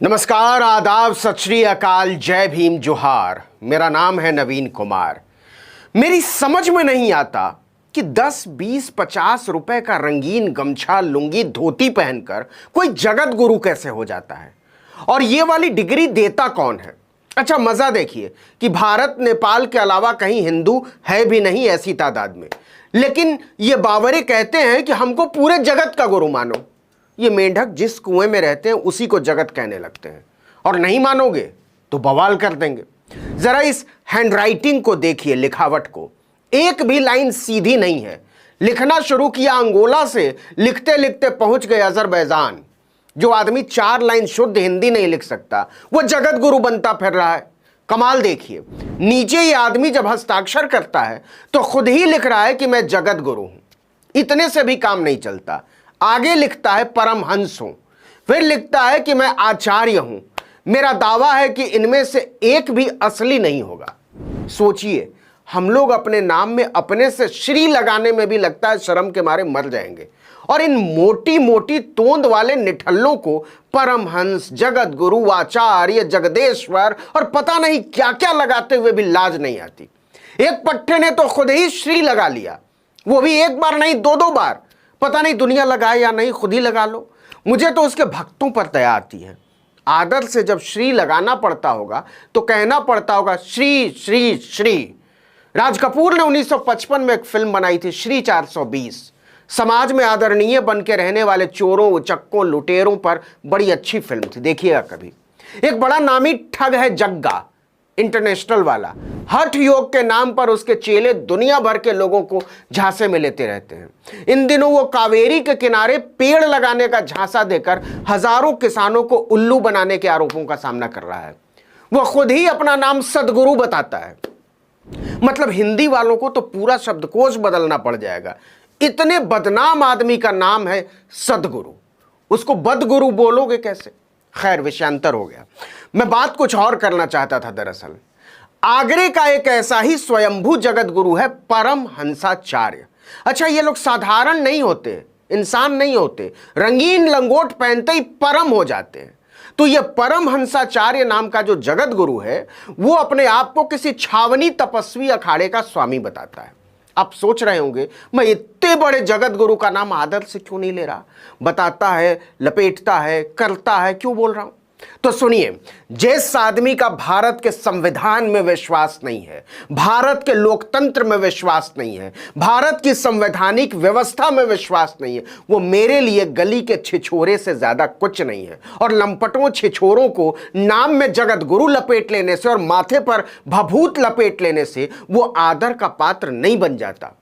नमस्कार, आदाब, सत श्री अकाल, जय भीम, जोहार। मेरा नाम है नवीन कुमार। मेरी समझ में नहीं आता कि 10, 20, 50 रुपए का रंगीन गमछा, लुंगी, धोती पहनकर कोई जगत गुरु कैसे हो जाता है, और ये वाली डिग्री देता कौन है। अच्छा, मजा देखिए कि भारत नेपाल के अलावा कहीं हिंदू है भी नहीं ऐसी तादाद में, लेकिन ये बावरे कहते हैं कि हमको पूरे जगत का गुरु मानो। ये मेंढक जिस कुएं में रहते हैं उसी को जगत कहने लगते हैं, और नहीं मानोगे तो बवाल कर देंगे। जरा इस हैंडराइटिंग को देखिए, लिखावट को। एक भी लाइन सीधी नहीं है। लिखना शुरू किया अंगोला से, लिखते लिखते पहुंच गए अजरबैजान। जो आदमी 4 लाइन शुद्ध हिंदी नहीं लिख सकता वो जगत गुरु बनता फिर रहा है। कमाल देखिए, नीचे ये आदमी जब हस्ताक्षर करता है तो खुद ही लिख रहा है कि मैं जगत गुरु हूं। इतने से भी काम नहीं चलता, आगे लिखता है परमहंस हूं, फिर लिखता है कि मैं आचार्य हूं। मेरा दावा है कि इनमें से एक भी असली नहीं होगा। सोचिए, हम लोग अपने नाम में अपने से श्री लगाने में भी लगता है शर्म के मारे मर जाएंगे, और इन मोटी मोटी तोंद वाले निठल्लों को परमहंस, जगत गुरु, आचार्य, जगदेश्वर और पता नहीं क्या क्या लगाते हुए भी लाज नहीं आती। एक पट्टे ने तो खुद ही श्री लगा लिया, वो भी एक बार नहीं 2-2 बार। पता नहीं दुनिया लगाए या नहीं, खुद ही लगा लो। मुझे तो उसके भक्तों पर दया आती है। आदर से जब श्री लगाना पड़ता होगा तो कहना पड़ता होगा श्री श्री श्री। राज कपूर ने 1955 में एक फिल्म बनाई थी, श्री 420। समाज में आदरणीय बन के रहने वाले चोरों, उचक्कों, लुटेरों पर बड़ी अच्छी फिल्म थी, देखिएगा कभी। एक बड़ा नामी ठग है जग्गा, इंटरनेशनल वाला। हठ योग के नाम पर उसके चेले दुनिया भर के लोगों को झांसे में लेते रहते हैं। इन दिनों वो कावेरी के किनारे पेड़ लगाने का झांसा देकर हजारों किसानों को उल्लू बनाने के आरोपों का सामना कर रहा है। वो खुद ही अपना नाम सदगुरु बताता है। मतलब हिंदी वालों को तो पूरा शब्दकोश बदलना पड़ जाएगा। इतने बदनाम आदमी का नाम है सदगुरु, उसको बदगुरु बोलोगे कैसे? खैर, विषयांतर हो गया। मैं बात कुछ और करना चाहता था। दरअसल आगरे का एक ऐसा ही स्वयंभू जगत गुरु है, परमहंसाचार्य। अच्छा, ये लोग साधारण नहीं होते, इंसान नहीं होते, रंगीन लंगोट पहनते ही परम हो जाते हैं। तो ये परमहंसाचार्य नाम का जो जगत गुरु है वो अपने आप को किसी छावनी तपस्वी अखाड़े का स्वामी बताता है। आप सोच रहे होंगे, मैं इतने बड़े जगत गुरु का नाम आदर से क्यों नहीं ले रहा? बताता है, लपेटता है, करता है, क्यों बोल रहा हूं? तो सुनिए, जिस आदमी का भारत के संविधान में विश्वास नहीं है, भारत के लोकतंत्र में विश्वास नहीं है, भारत की संवैधानिक व्यवस्था में विश्वास नहीं है, वो मेरे लिए गली के छिछोरे से ज्यादा कुछ नहीं है। और लंपटों छिछोरों को नाम में जगत गुरु लपेट लेने से और माथे पर भभूत लपेट लेने से वो आदर का पात्र नहीं बन जाता।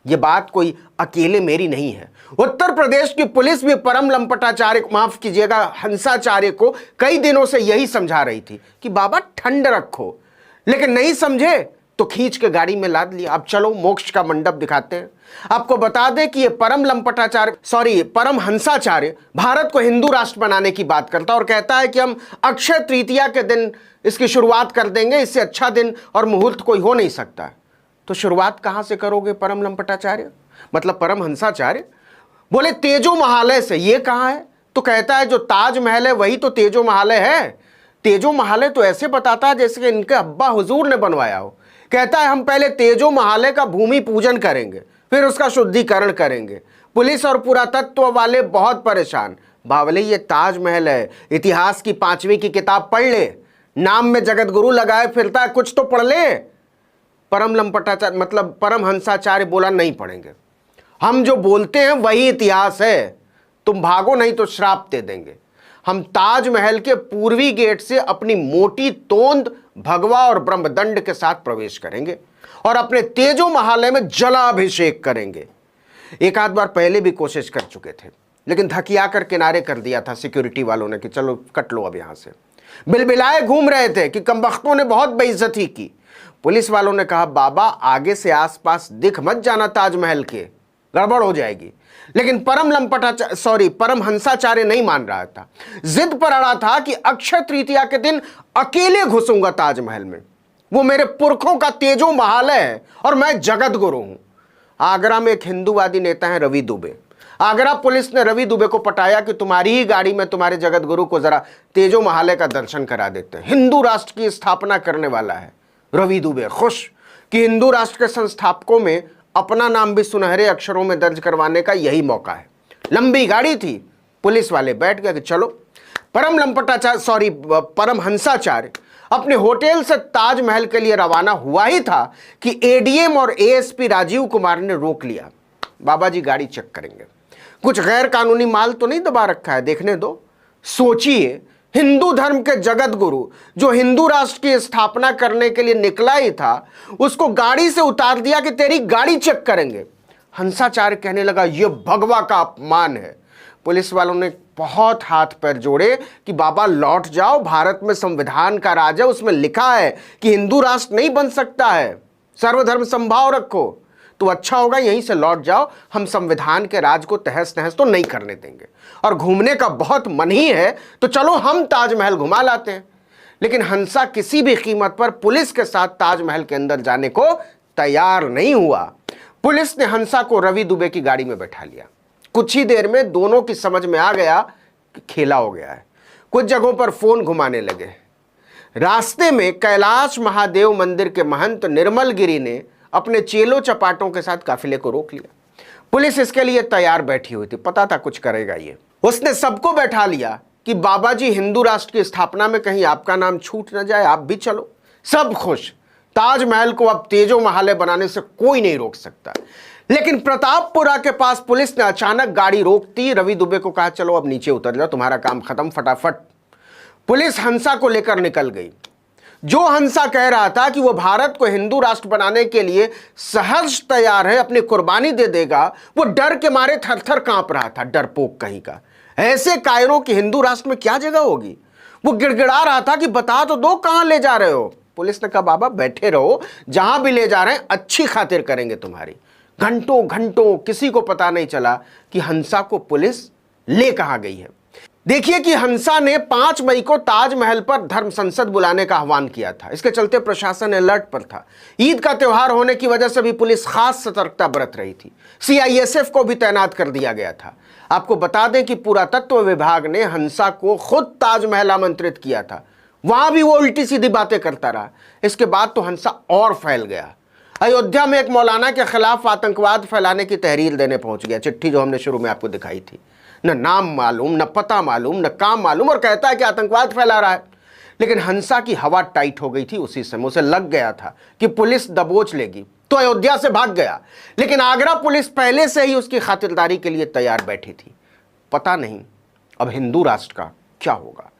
ये बात कोई अकेले मेरी नहीं है। उत्तर प्रदेश की पुलिस भी परम लंपटाचार्य, माफ कीजिएगा, हंसाचार्य को कई दिनों से यही समझा रही थी कि बाबा ठंड रखो, लेकिन नहीं समझे तो खींच के गाड़ी में लाद लिया। अब चलो मोक्ष का मंडप दिखाते हैं। आपको बता दें कि ये परम हंसाचार्य भारत को हिंदू राष्ट्र बनाने की बात करता है और कहता है कि हम अक्षय तृतीया के दिन इसकी शुरुआत कर देंगे, इससे अच्छा दिन और मुहूर्त कोई हो नहीं सकता। तो शुरुआत कहां से करोगे परम लंपटाचार्य, मतलब परम हंसाचार्य? बोले तेजो महालय से। ये कहां है? तो कहता है जो ताजमहल है वही तो तेजो महालय है। तेजो महालय तो ऐसे बताता है जैसे कि इनके अब्बा हुजूर ने बनवाया हो। कहता है हम पहले तेजो महालय का भूमि पूजन करेंगे, फिर उसका शुद्धिकरण करेंगे। पुलिस और पुरातत्व वाले बहुत परेशान। बावले, ये ताजमहल है, इतिहास की 5वीं की किताब पढ़ ले। नाम में जगत गुरु लगाए फिरता है, कुछ तो पढ़ ले। परम लंपटाचार्य मतलब परमहंसाचार्य बोला नहीं पढ़ेंगे, हम जो बोलते हैं वही इतिहास है, तुम भागो नहीं तो श्राप दे देंगे। हम ताजमहल के पूर्वी गेट से अपनी मोटी तोंद, भगवा और ब्रह्मदंड के साथ प्रवेश करेंगे और अपने तेजो महालय में जलाभिषेक करेंगे। एक आध बार पहले भी कोशिश कर चुके थे, लेकिन धकिया कर किनारे कर दिया था सिक्योरिटी वालों ने कि चलो कट लो अब यहां से। बिलबिलाए घूम रहे थे कि कमबख्तों ने बहुत बेइज्जती की। पुलिस वालों ने कहा बाबा आगे से आसपास दिख मत जाना, ताजमहल के गड़बड़ हो जाएगी। लेकिन परम हंसाचार्य नहीं मान रहा था, जिद पर अड़ा था कि अक्षय तृतीया के दिन अकेले घुसूंगा ताजमहल में। वो मेरे पुरखों का तेजो महालय है और मैं जगत गुरु हूं। आगरा में एक हिंदूवादी नेता है रवि दुबे। आगरा पुलिस ने रवि दुबे को पटाया कि तुम्हारी ही गाड़ी में तुम्हारे जगत गुरु को जरा तेजो महालय का दर्शन करा देते हैं। हिंदू राष्ट्र की स्थापना करने वाला है रवि दुबे, खुश कि हिंदू राष्ट्र के संस्थापकों में अपना नाम भी सुनहरे अक्षरों में दर्ज करवाने का यही मौका है। लंबी गाड़ी थी, पुलिस वाले बैठ गए कि चलो। परम हंसाचार्य अपने होटल से ताजमहल के लिए रवाना हुआ ही था कि एडीएम और एएसपी राजीव कुमार ने रोक लिया। बाबा जी गाड़ी चेक करेंगे, कुछ गैर कानूनी माल तो नहीं दबा रखा है, देखने दो। सोचिए, हिंदू धर्म के जगत गुरु जो हिंदू राष्ट्र की स्थापना करने के लिए निकला ही था, उसको गाड़ी से उतार दिया कि तेरी गाड़ी चेक करेंगे। हंसाचार्य कहने लगा, यह भगवा का अपमान है। पुलिस वालों ने बहुत हाथ पैर जोड़े कि बाबा लौट जाओ, भारत में संविधान का राज है, उसमें लिखा है कि हिंदू राष्ट्र नहीं बन सकता है, सर्वधर्म संभाव रखो। तो अच्छा होगा यहीं से लौट जाओ, हम संविधान के राज को तहस नहस तो नहीं करने देंगे। और घूमने का बहुत मन ही है तो चलो हम ताजमहल घुमा लाते हैं। लेकिन हंसा किसी भी कीमत पर पुलिस के साथ ताजमहल के अंदर जाने को तैयार नहीं हुआ। पुलिस ने हंसा को रवि दुबे की गाड़ी में बैठा लिया। कुछ ही देर में दोनों की समझ में आ गया कि खेला हो गया है। कुछ जगहों पर फोन घुमाने लगे। रास्ते में कैलाश महादेव मंदिर के महंत निर्मल गिरी ने अपने चेलो चपाटों के साथ काफिले को रोक लिया। पुलिस इसके लिए तैयार बैठी हुई थी, पता था कुछ करेगा ये। उसने सबको बैठा लिया कि बाबा जी हिंदू राष्ट्र की स्थापना में कहीं आपका नाम छूट न जाए, आप भी चलो। सब खुश। ताजमहल को अब तेजो महालय बनाने से कोई नहीं रोक सकता। लेकिन प्रतापपुरा के पास पुलिस ने अचानक गाड़ी रोकती रवि दुबे को कहा, चलो अब नीचे उतर जाओ, तुम्हारा काम खत्म, फटाफट। पुलिस हंसा को लेकर निकल गई। जो हंसा कह रहा था कि वो भारत को हिंदू राष्ट्र बनाने के लिए सहर्ष तैयार है, अपनी कुर्बानी दे देगा, वो डर के मारे थर थर कांप रहा था, डरपोक कहीं का। ऐसे कायरों की हिंदू राष्ट्र में क्या जगह होगी। वो गिड़गिड़ा रहा था कि बता तो दो कहां ले जा रहे हो। पुलिस ने कहा, बाबा बैठे रहो, जहां भी ले जा रहे हैं अच्छी खातिर करेंगे तुम्हारी। घंटों घंटों किसी को पता नहीं चला कि हंसा को पुलिस ले कहां गई है। देखिए कि हंसा ने 5 मई को ताजमहल पर धर्म संसद बुलाने का आह्वान किया था। इसके चलते प्रशासन अलर्ट पर था। ईद का त्योहार होने की वजह से भी पुलिस खास सतर्कता बरत रही थी। सीआईएसएफ को भी तैनात कर दिया गया था। आपको बता दें कि पुरातत्व विभाग ने हंसा को खुद ताजमहल आमंत्रित किया था, वहां भी वो उल्टी सीधी बातें करता रहा। इसके बाद तो हंसा और फैल गया। अयोध्या में एक मौलाना के खिलाफ आतंकवाद फैलाने की तहरीर देने पहुंच गया। चिट्ठी जो हमने शुरू में आपको दिखाई थी, न नाम मालूम, न पता मालूम, न काम मालूम, और कहता है कि आतंकवाद फैला रहा है। लेकिन हंसा की हवा टाइट हो गई थी उसी समय। उसे लग गया था कि पुलिस दबोच लेगी, तो अयोध्या से भाग गया। लेकिन आगरा पुलिस पहले से ही उसकी खातिरदारी के लिए तैयार बैठी थी। पता नहीं अब हिंदू राष्ट्र का क्या होगा।